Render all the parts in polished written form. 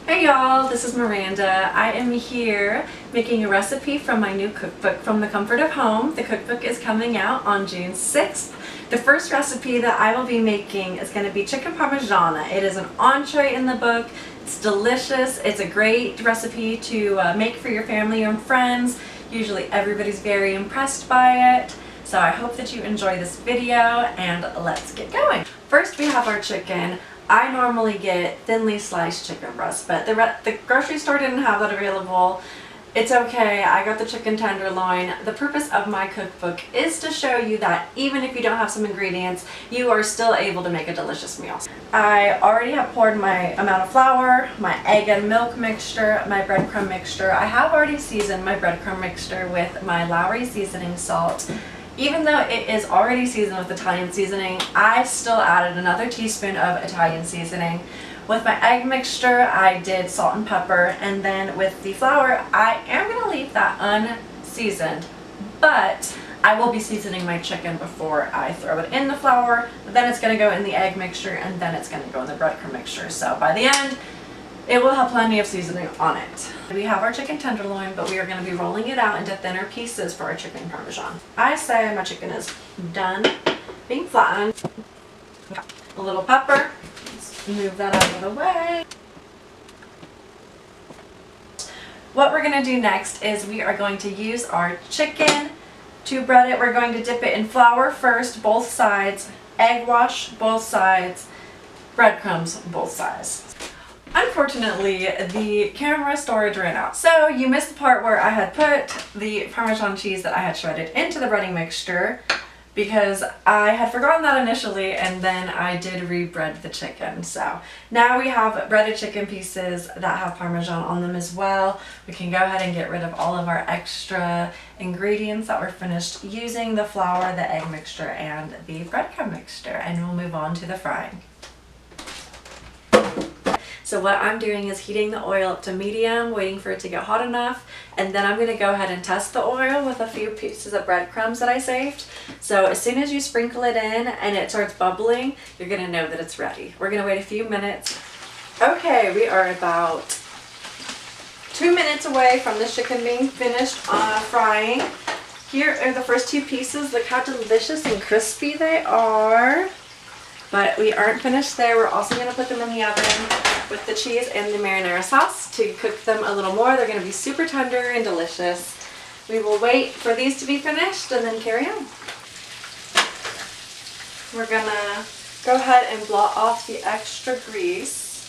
Hey y'all, this is Miranda. I am here making a recipe from my new cookbook, From the Comfort of Home. The cookbook is coming out on June 6th. The first recipe that I will be making is going to be chicken parmigiana. It is an entree in the book. It's delicious. It's a great recipe to make for your family and friends. Usually everybody's very impressed by it. So I hope that you enjoy this video, and let's get going. First we have our chicken. I normally get thinly sliced chicken breast, but the grocery store didn't have that available. It's okay, I got the chicken tenderloin. The purpose of my cookbook is to show you that even if you don't have some ingredients, you are still able to make a delicious meal. I already have poured my amount of flour, my egg and milk mixture, my breadcrumb mixture. I have already seasoned my breadcrumb mixture with my Lowry seasoning salt. Even though it is already seasoned with Italian seasoning, I still added another teaspoon of Italian seasoning. With my egg mixture, I did salt and pepper, and then with the flour, I am going to leave that unseasoned, but I will be seasoning my chicken before I throw it in the flour. Then it's going to go in the egg mixture, and then it's going to go in the breadcrumb mixture. So by the end, it will have plenty of seasoning on it. We have our chicken tenderloin, but we are going to be rolling it out into thinner pieces for our chicken parmesan. I say my chicken is done being flattened. A little pepper. Let's move that out of the way. What we're going to do next is we are going to use our chicken to bread it. We're going to dip it in flour first, both sides, egg wash, both sides, breadcrumbs, both sides. Unfortunately, the camera storage ran out, so you missed the part where I had put the Parmesan cheese that I had shredded into the breading mixture, because I had forgotten that initially, and then I did re-bread the chicken. So now we have breaded chicken pieces that have Parmesan on them as well. We can go ahead and get rid of all of our extra ingredients that were finished using the flour, the egg mixture, and the breadcrumb mixture, and we'll move on to the frying. So what I'm doing is heating the oil up to medium, waiting for it to get hot enough, and then I'm going to go ahead and test the oil with a few pieces of breadcrumbs that I saved. So as soon as you sprinkle it in and it starts bubbling, you're going to know that it's ready. We're going to wait a few minutes. Okay, we are about 2 minutes away from this chicken being finished frying. Here are the first two pieces. Look how delicious and crispy they are. But we aren't finished there. We're also going to put them in the oven with the cheese and the marinara sauce to cook them a little more. They're going to be super tender and delicious. We will wait for these to be finished and then carry on. We're going to go ahead and blot off the extra grease.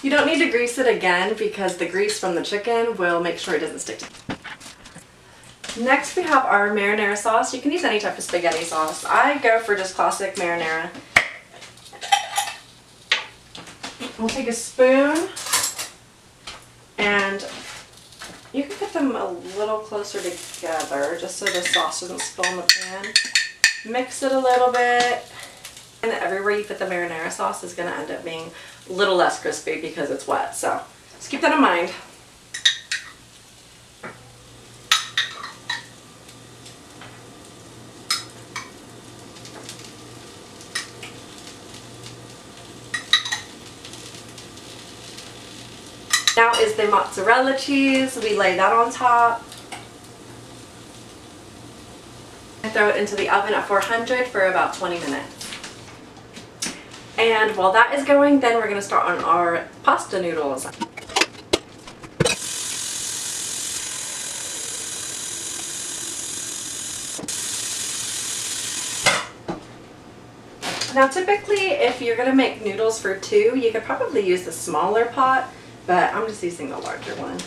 You don't need to grease it again because the grease from the chicken will make sure it doesn't stick to it. Next we have our marinara sauce. You can use any type of spaghetti sauce. I go for just classic marinara. We'll take a spoon, and you can put them a little closer together just so the sauce doesn't spill in the pan. Mix it a little bit, and everywhere you put the marinara sauce is going to end up being a little less crispy because it's wet. So just keep that in mind. Now is the mozzarella cheese. We lay that on top. And throw it into the oven at 400 for about 20 minutes. And while that is going, then we're going to start on our pasta noodles. Now typically if you're going to make noodles for two, you could probably use the smaller pot, but I'm just using the larger one.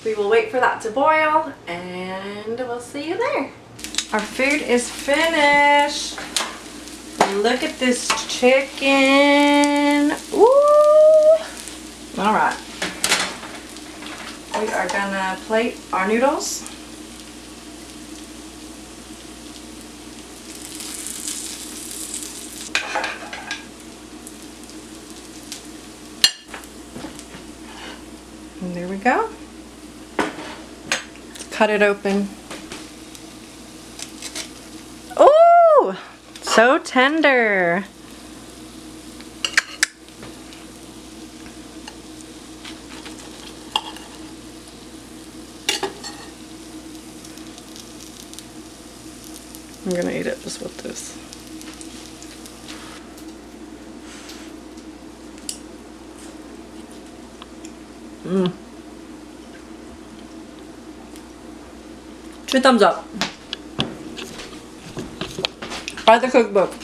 We will wait for that to boil, and we'll see you there. Our food is finished. Look at this chicken. Ooh! All right. We are gonna plate our noodles. And there we go. Let's cut it open. So tender. I'm gonna eat it just with this. Mmm. 2 thumbs up. Buy the cookbook.